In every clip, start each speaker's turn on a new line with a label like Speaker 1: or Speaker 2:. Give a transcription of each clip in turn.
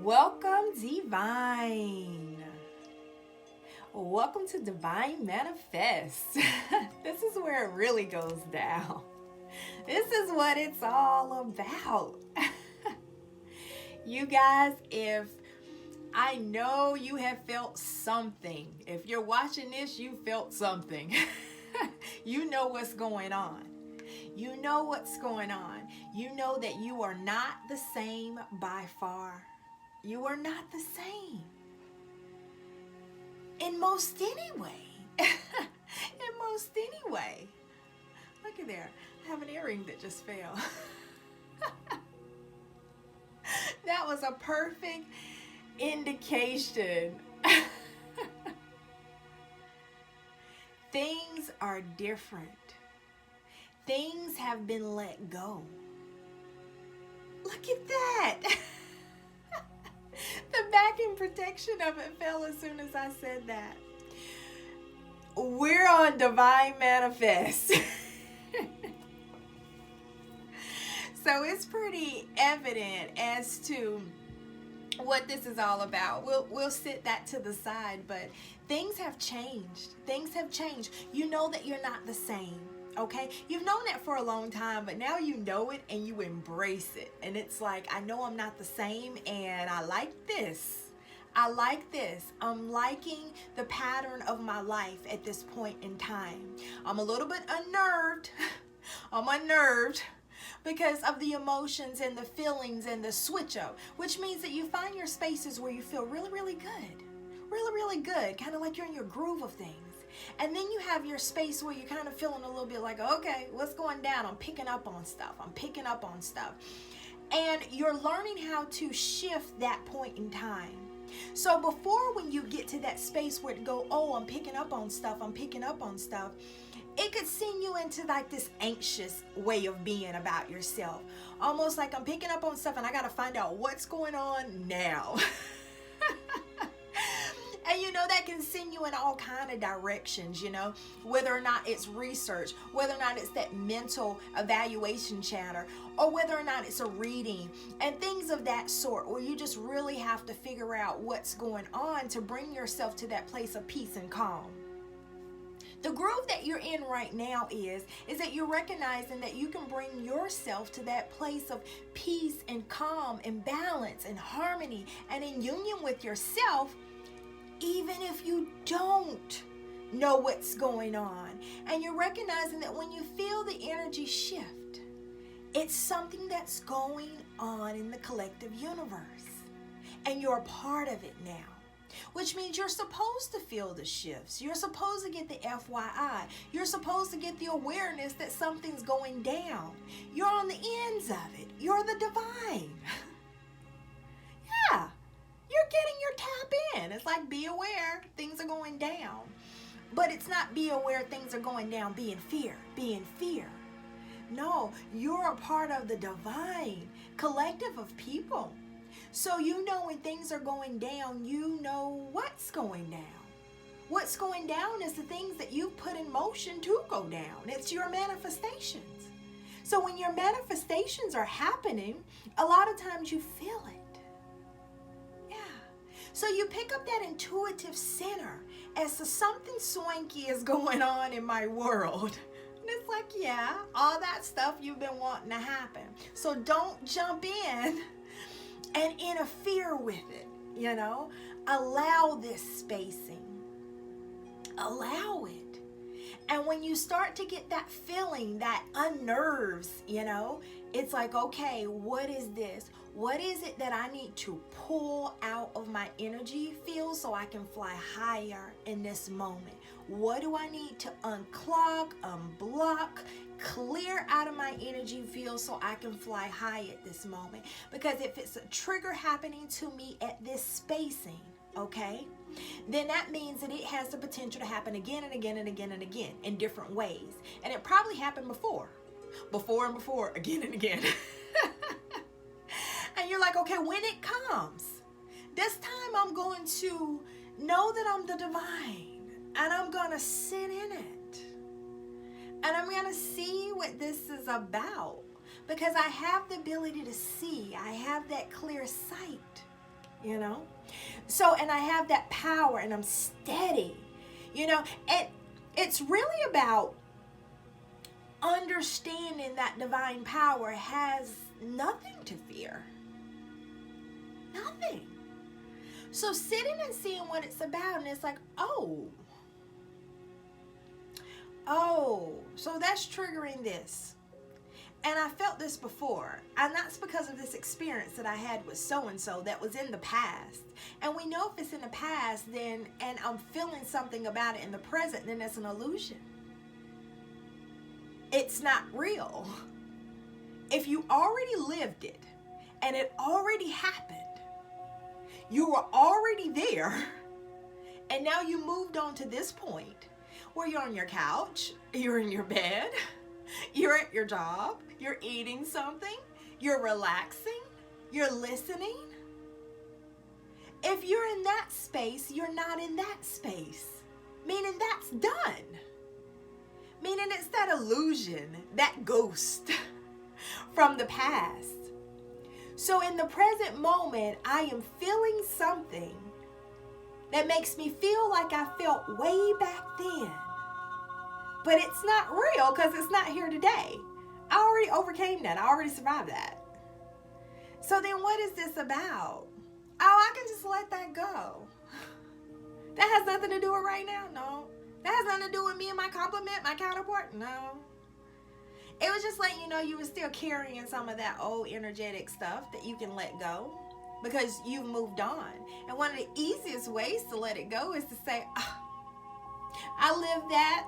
Speaker 1: Welcome, Divine. Welcome to Divine Manifest. This is where it really goes down. This is what it's all about. You guys, if I know you have felt something, if you're watching this, you felt something. You know what's going on. You know what's going on. You know that you are not the same by far. You are not the same. In most anyway. In most anyway. Look at there. I have an earring that just fell. That was a perfect indication. Things are different. Things have been let go. Look at that. The backing protection of it fell as soon as I said that. We're on Divine Manifest. So it's pretty evident as to what this is all about. We'll sit that to the side, but things have changed. Things have changed. You know that you're not the same. Okay, you've known that for a long time, but now you know it and you embrace it. And it's like, I know I'm not the same, and I like this. I like this. I'm liking the pattern of my life at this point in time. I'm a little bit unnerved. I'm unnerved because of the emotions and the feelings and the switch up, which means that you find your spaces where you feel really, really good. Really, really good. Kind of like you're in your groove of things. And then you have your space where you're kind of feeling a little bit like, okay, what's going down? I'm picking up on stuff. And you're learning how to shift that point in time. So before, when you get to that space where it go, oh, I'm picking up on stuff, it could send you into like this anxious way of being about yourself. Almost like I'm picking up on stuff and I got to find out what's going on now. And you know, that can send you in all kind of directions, you know, whether or not it's research, whether or not it's that mental evaluation chatter, or whether or not it's a reading and things of that sort, where you just really have to figure out what's going on to bring yourself to that place of peace and calm. The groove that you're in right now is that you're recognizing that you can bring yourself to that place of peace and calm and balance and harmony and in union with yourself, even if you don't know what's going on. And you're recognizing that when you feel the energy shift, it's something that's going on in the collective universe. And you're a part of it now. Which means you're supposed to feel the shifts. You're supposed to get the FYI. You're supposed to get the awareness that something's going down. You're on the ends of it. You're the divine. Yeah. You're getting your tap in. It's like, be aware things are going down. But it's not be aware things are going down, be in fear. No, you're a part of the divine collective of people. So you know when things are going down, you know what's going down. What's going down is the things that you put in motion to go down. It's your manifestations. So when your manifestations are happening, a lot of times you feel it. So you pick up that intuitive center as to something swanky is going on in my world. And it's like, yeah, all that stuff you've been wanting to happen. So don't jump in and interfere with it, you know. Allow this spacing. Allow it. And when you start to get that feeling that unnerves, you know, it's like, okay, what is this? What is it that I need to pull out of my energy field so I can fly higher in this moment? What do I need to unclog, unblock, clear out of my energy field so I can fly high at this moment? Because if it's a trigger happening to me at this spacing, okay, then that means that it has the potential to happen again and again and again and again in different ways. And it probably happened before and before, again and again. And you're like, okay, when it comes, this time I'm going to know that I'm the divine, and I'm going to sit in it. And I'm going to see what this is about, because I have the ability to see. I have that clear sight. you know? So, and I have that power and I'm steady, you know? And it's really about understanding that divine power has nothing to fear. Nothing. So sitting and seeing what it's about, and it's like, oh, so that's triggering this. And I felt this before, and that's because of this experience that I had with so-and-so that was in the past. And we know if it's in the past, then, and I'm feeling something about it in the present, then it's an illusion. It's not real. If you already lived it, and it already happened, you were already there, and now you moved on to this point where you're on your couch, you're in your bed, you're at your job, you're eating something, you're relaxing, you're listening. If you're in that space, you're not in that space, meaning that's done. Meaning it's that illusion, that ghost from the past. So in the present moment, I am feeling something that makes me feel like I felt way back then. But it's not real because it's not here today. I already overcame that. I already survived that. So then what is this about? Oh, I can just let that go. That has nothing to do with right now? No. That has nothing to do with me and my complement, my counterpart? No. It was just letting you know you were still carrying some of that old energetic stuff that you can let go because you've moved on. And one of the easiest ways to let it go is to say, oh, I lived that.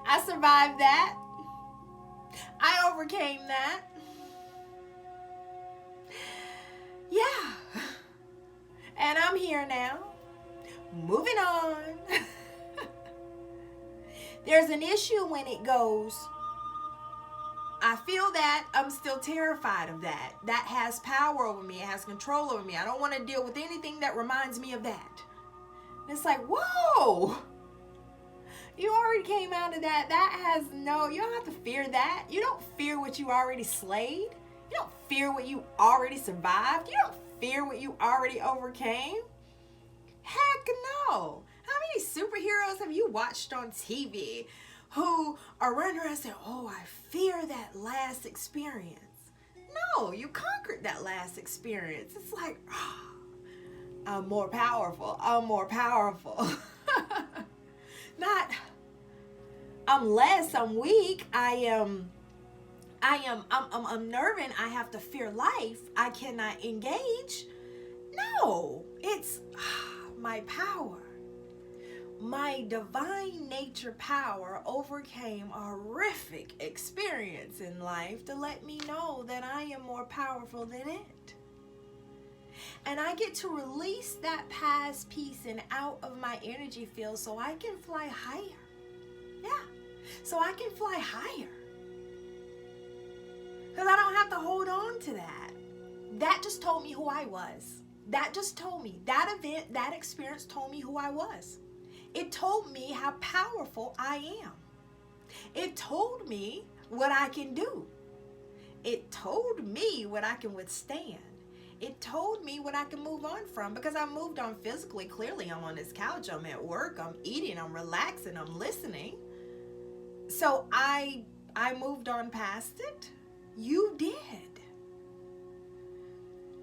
Speaker 1: I survived that. I overcame that. Yeah. And I'm here now. Moving on. There's an issue when it goes, I feel that, I'm still terrified of that. That has power over me. It has control over me. I don't want to deal with anything that reminds me of that. And it's like, whoa. You already came out of that. That has no, you don't have to fear that. You don't fear what you already slayed. You don't fear what you already survived. You don't fear what you already overcame. Heck no. How many superheroes have you watched on TV who are running around saying, oh, I fear that last experience? No, you conquered that last experience. It's like, oh, I'm more powerful. I'm more powerful. Not, I'm less, I'm weak, I'm unnerving, I have to fear life, I cannot engage. No, it's my power. My divine nature power overcame a horrific experience in life to let me know that I am more powerful than it. And I get to release that past piece and out of my energy field so I can fly higher. Yeah, so I can fly higher. Because I don't have to hold on to that. That just told me who I was. That just told me, that event, that experience told me who I was. It told me how powerful I am. It told me what I can do. It told me what I can withstand. It told me what I can move on from because I moved on physically. Clearly, I'm on this couch, I'm at work, I'm eating, I'm relaxing, I'm listening. So I moved on past it. You did.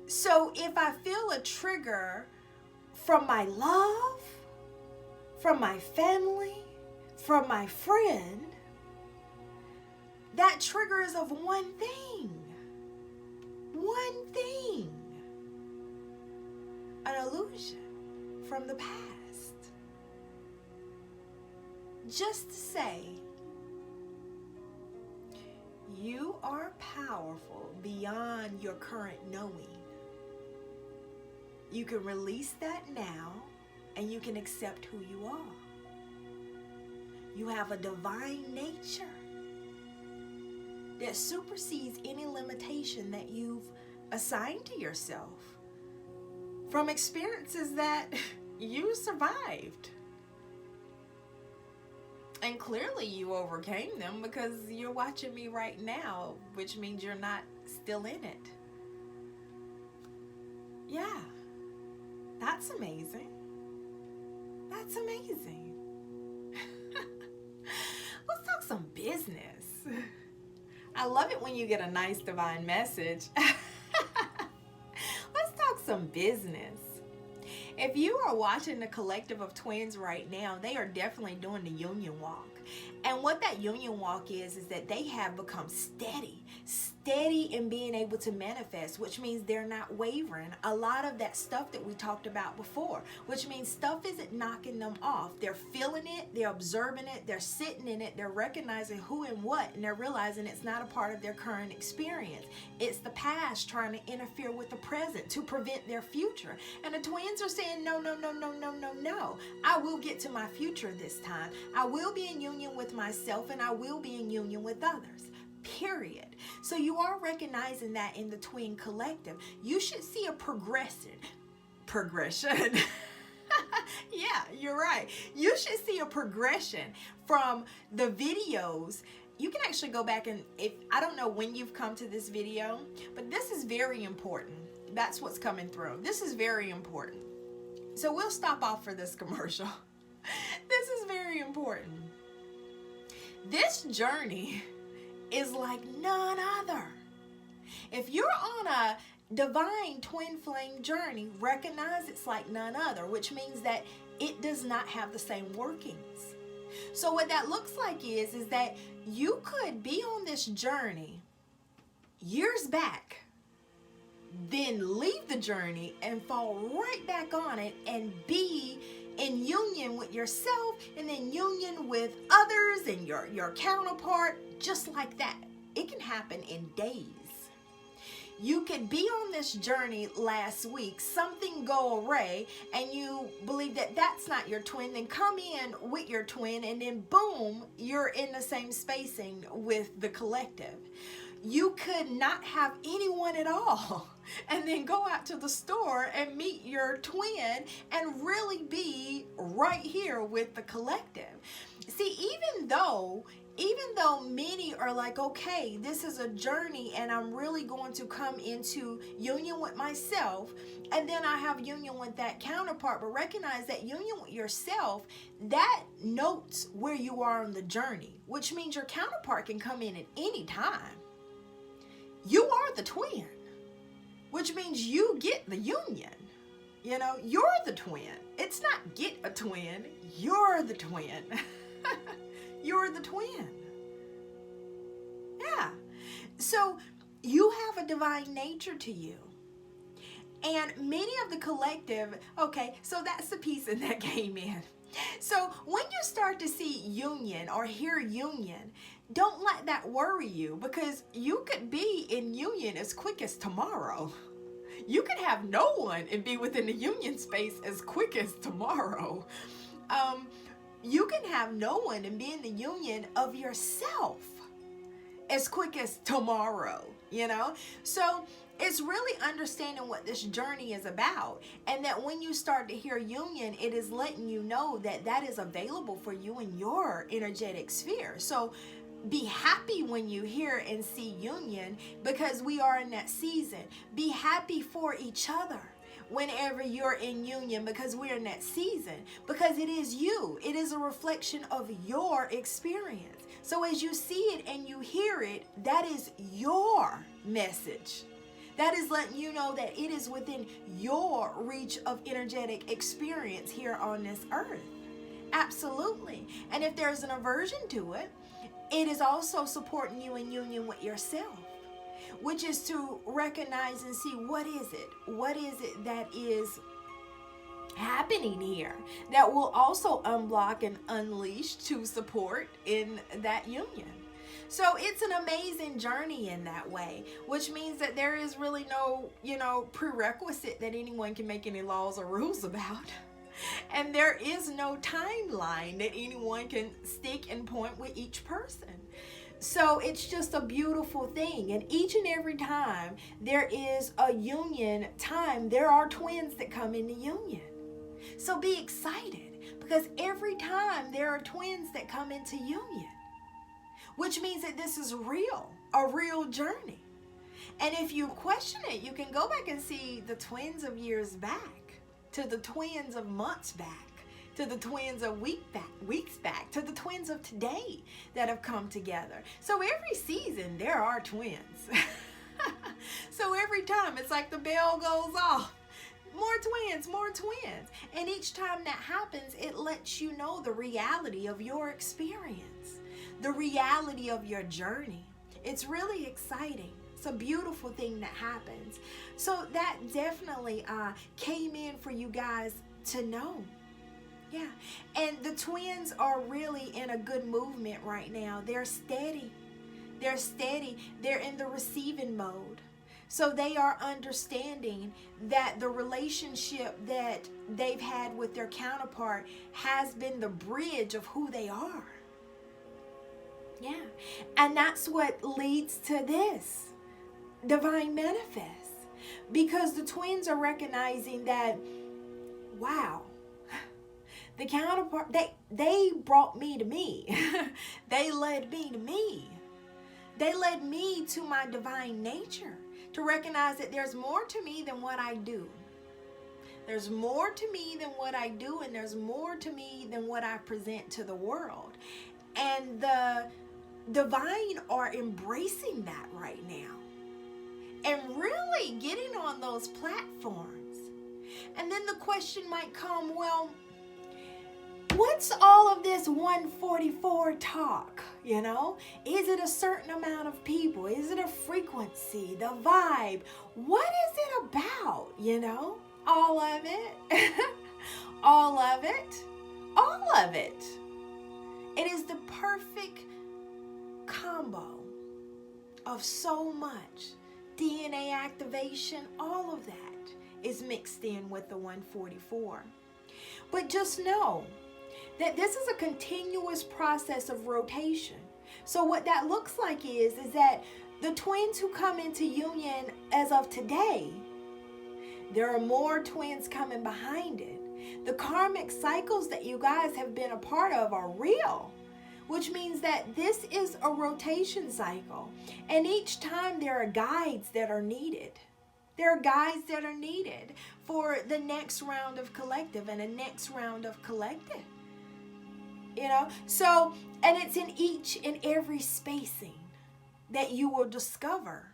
Speaker 1: So if I feel a trigger from my love, from my family, from my friend, that trigger is of one thing. One thing. An illusion from the past. Just to say, you are powerful beyond your current knowing. You can release that now and you can accept who you are. You have a divine nature that supersedes any limitation that you've assigned to yourself from experiences that you survived. And clearly you overcame them because you're watching me right now, which means you're not still in it. Yeah, that's amazing. That's amazing. Let's talk some business. I love it when you get a nice divine message. Let's talk some business. If you are watching the collective of twins right now, they are definitely doing the union walk. And what that union walk is that they have become steady in being able to manifest, which means they're not wavering. A lot of that stuff that we talked about before, which means stuff isn't knocking them off. They're feeling it, they're observing it, they're sitting in it, they're recognizing who and what, and they're realizing it's not a part of their current experience. It's the past trying to interfere with the present to prevent their future. And the twins are saying, no. I will get to my future this time. I will be in union with myself, and I will be in union with others. Period. So you are recognizing that in the twin collective. You should see a progression. Yeah, you're right. You should see a progression from the videos. You can actually go back and, I don't know when you've come to this video, but this is very important. That's what's coming through. This is very important. So we'll stop off for this commercial. This is very important. This journey is like none other. If you're on a divine twin flame journey, recognize it's like none other, which means that it does not have the same workings. So what that looks like is that you could be on this journey years back, then leave the journey and fall right back on it and be in union with yourself and in union with others and your counterpart, just like that. It can happen in days. You could be on this journey last week, something go awry, and you believe that that's not your twin, then come in with your twin, and then boom, you're in the same spacing with the collective. You could not have anyone at all and then go out to the store and meet your twin and really be right here with the collective. See, even though many are like, okay, this is a journey and I'm really going to come into union with myself, and then I have union with that counterpart, but recognize that union with yourself, that notes where you are on the journey, which means your counterpart can come in at any time. You are the twin, which means you get the union. You know, you're the twin. It's not get a twin, you're the twin. You're the twin. Yeah. So you have a divine nature to you. And many of the collective, okay, so that's the piece that came in. So when you start to see union or hear union, don't let that worry you, because you could be in union as quick as tomorrow. You could have no one and be within the union space as quick as tomorrow. You can have no one and be in the union of yourself as quick as tomorrow, you know? So it's really understanding what this journey is about, and that when you start to hear union, it is letting you know that that is available for you in your energetic sphere. So be happy when you hear and see union, because we are in that season. Be happy for each other whenever you're in union, because we're in that season, because it is you. It is a reflection of your experience. So as you see it and you hear it, that is your message. That is letting you know that it is within your reach of energetic experience here on this earth. Absolutely. And if there's an aversion to it, it is also supporting you in union with yourself, which is to recognize and see what is it that is happening here that will also unblock and unleash to support in that union. So it's an amazing journey in that way, which means that there is really no, prerequisite that anyone can make any laws or rules about. And there is no timeline that anyone can stick and point with each person. So it's just a beautiful thing. And each and every time there is a union time, there are twins that come into union. So be excited, because every time there are twins that come into union, which means that this is real, a real journey. And if you question it, you can go back and see the twins of years back, to the twins of months back, to the twins of weeks back, to the twins of today that have come together. So every season there are twins. So every time it's like the bell goes off, more twins, more twins. And each time that happens, it lets you know the reality of your experience, the reality of your journey. It's really exciting. It's a beautiful thing that happens. So that definitely came in for you guys to know. Yeah. And the twins are really in a good movement right now. They're steady. They're steady. They're in the receiving mode. So they are understanding that the relationship that they've had with their counterpart has been the bridge of who they are. Yeah. And that's what leads to this divine manifest. Because the twins are recognizing that, wow, the counterpart, they brought me to me. They led me to me. They led me to my divine nature, to recognize that there's more to me than what I do. There's more to me than what I do, and there's more to me than what I present to the world. And the divine are embracing that right now and really getting on those platforms. And then the question might come, well, what's all of this 144 talk? You know, is it a certain amount of people? Is it a frequency, the vibe? What is it about? You know, all of it, all of it, all of it. It is the perfect combo of so much DNA activation. All of that is mixed in with the 144. But just know that this is a continuous process of rotation. So what that looks like is that the twins who come into union as of today, there are more twins coming behind it. The karmic cycles that you guys have been a part of are real, which means that this is a rotation cycle. And each time there are guides that are needed. There are guides that are needed for the next round of collective and the next round of collective. You know, so, and it's in each and every spacing that you will discover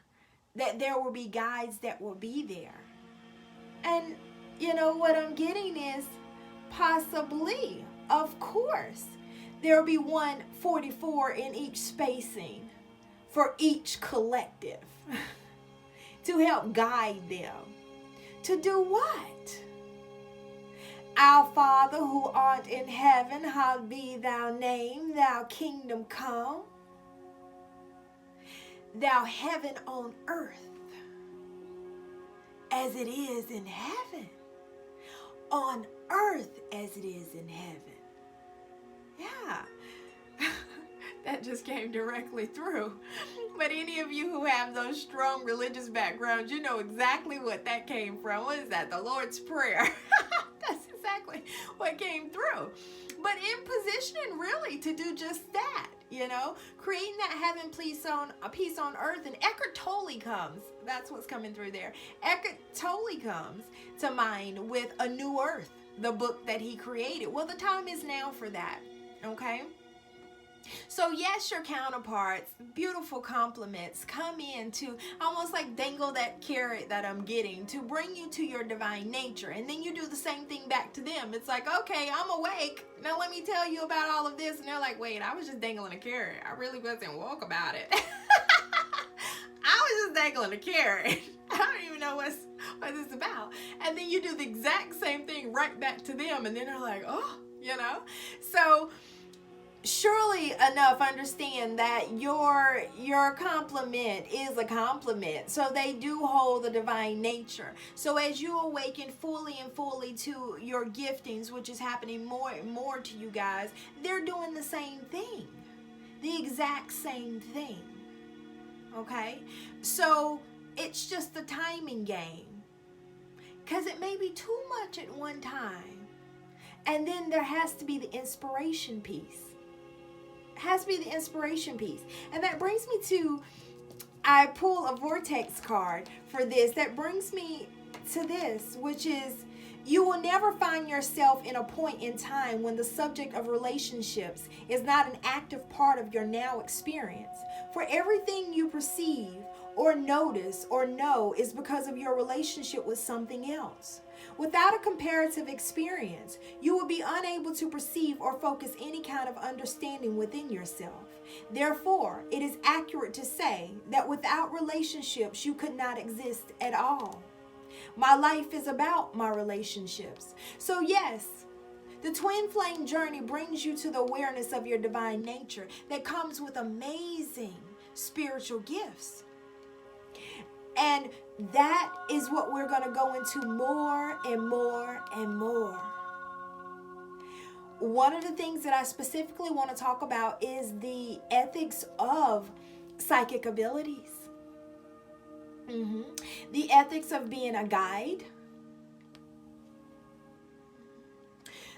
Speaker 1: that there will be guides that will be there. And, you know, what I'm getting is possibly, of course, there will be 144 in each spacing for each collective to help guide them. To do what? Our Father who art in heaven, hallowed be thy name, thy kingdom come. Thou heaven on earth, as it is in heaven. On earth as it is in heaven. Yeah. That just came directly through. But any of you who have those strong religious backgrounds, you know exactly what that came from. What is that? The Lord's Prayer. That's exactly what came through. But in position really to do just that, you know, creating that heaven peace on earth. And Eckhart Tolle comes. That's what's coming through there. Eckhart Tolle comes to mind with A New Earth, the book that he created. Well, the time is now for that. Okay. So yes, your counterparts, beautiful compliments come in to almost like dangle that carrot that I'm getting to bring you to your divine nature. And then you do the same thing back to them. It's like, okay, I'm awake. Now let me tell you about all of this. And they're like, wait, I was just dangling a carrot. I really wasn't woke about it. I was just dangling a carrot. I don't even know what it's about. And then you do the exact same thing right back to them. And then they're like, oh, you know. So surely enough understand that your compliment is a compliment. So they do hold the divine nature. So as you awaken fully and fully to your giftings, which is happening more and more to you guys, they're doing the same thing. The exact same thing. Okay? So it's just the timing game. Because it may be too much at one time. And then there has to be the inspiration piece. Has to be the inspiration piece. And that brings me to I pull a vortex card for this that brings me to this, which is you will never find yourself in a point in time when the subject of relationships is not an active part of your now experience. For everything you perceive or notice or know is because of your relationship with something else. Without a comparative experience, you will be unable to perceive or focus any kind of understanding within yourself. Therefore, it is accurate to say that without relationships, you could not exist at all. My life is about my relationships. So yes, the twin flame journey brings you to the awareness of your divine nature that comes with amazing spiritual gifts. And that is what we're going to go into more and more and more. One of the things that I specifically want to talk about is the ethics of psychic abilities. The ethics of being a guide.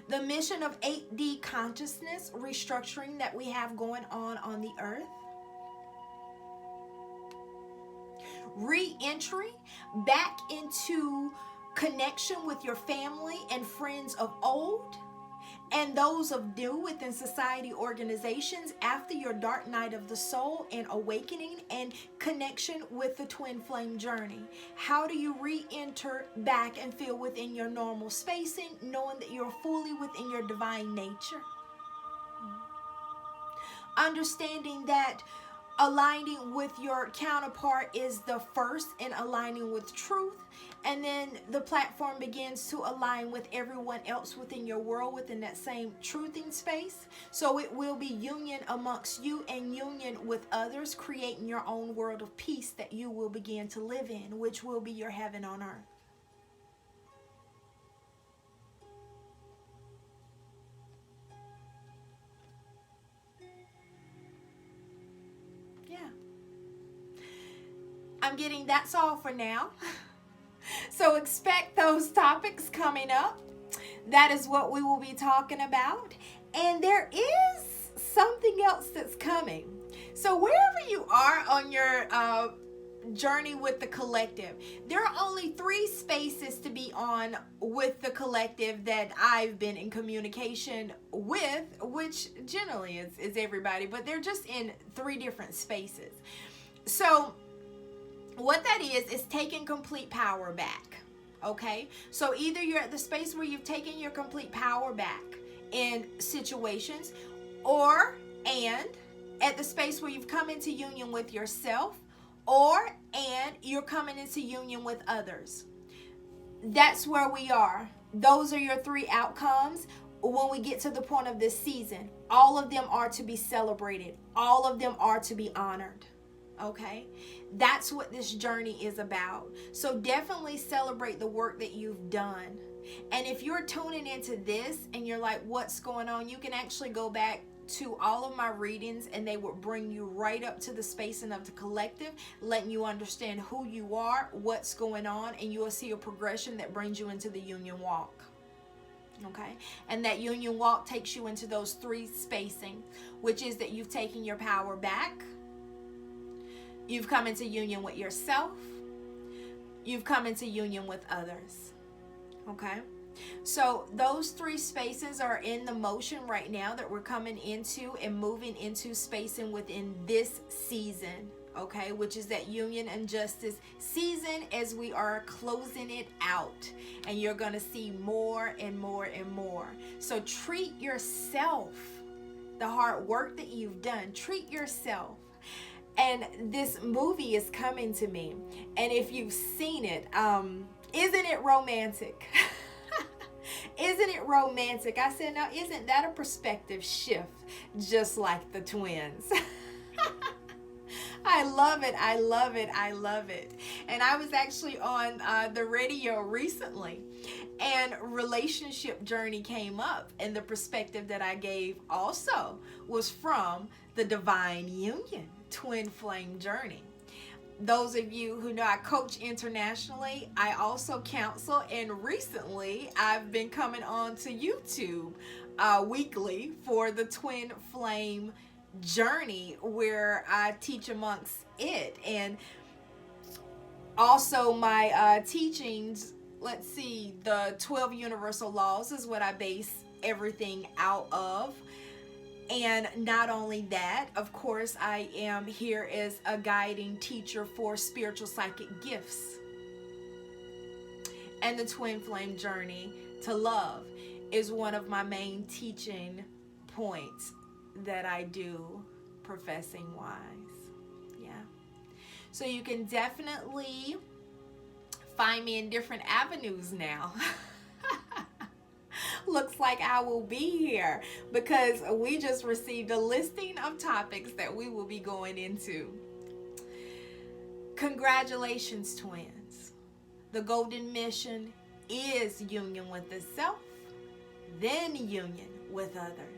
Speaker 1: The mission of 8D consciousness restructuring that we have going on the earth. Re-entry back into connection with your family and friends of old and those of new within society organizations after your dark night of the soul and awakening and connection with the twin flame journey. How do you re-enter back and feel within your normal spacing, knowing that you're fully within your divine nature? Understanding that aligning with your counterpart is the first in aligning with truth, and then the platform begins to align with everyone else within your world within that same truthing space. So it will be union amongst you and union with others, creating your own world of peace that you will begin to live in, which will be your heaven on earth. Yeah. I'm getting that's all for now. So expect those topics coming up. That is what we will be talking about. And there is something else that's coming. So wherever you are on your journey with the collective, there are only 3 spaces to be on with the collective that I've been in communication with, which generally is everybody, but they're just in 3 different spaces. So what that is taking complete power back. Okay, so either you're at the space where you've taken your complete power back in situations, and at the space where you've come into union with yourself, and you're coming into union with others. That's where we are. Those are your 3 outcomes when we get to the point of this season. All of them are to be celebrated. All of them are to be honored. Okay, that's what this journey is about. So definitely celebrate the work that you've done. And if you're tuning into this and you're like, what's going on, you can actually go back to all of my readings and they will bring you right up to the spacing of the collective, letting you understand who you are, what's going on, and you will see a progression that brings you into the union walk. Okay, and that union walk takes you into those 3 spacing, which is that you've taken your power back. You've come into union with yourself. You've come into union with others. Okay? So those 3 spaces are in the motion right now that we're coming into and moving into spacing within this season. Okay? Which is that union and justice season as we are closing it out. And you're going to see more and more and more. So treat yourself. The hard work that you've done. Treat yourself. And this movie is coming to me. And if you've seen it, isn't it romantic? Isn't it romantic? I said, now, isn't that a perspective shift just like the twins? I love it. I love it. I love it. And I was actually on the radio recently, and relationship journey came up, and the perspective that I gave also was from the divine union, twin flame journey. Those of you who know I coach internationally, I also counsel, and recently I've been coming on to YouTube weekly for the twin flame journey where I teach amongst it. And also my teachings, let's see, the 12 universal laws is what I base everything out of. And not only that, of course, I am here as a guiding teacher for spiritual psychic gifts. And the twin flame journey to love is one of my main teaching points that I do professing wise. Yeah. So you can definitely find me in different avenues now. Looks like I will be here because we just received a listing of topics that we will be going into. Congratulations, twins. The golden mission is union with the self, then union with others.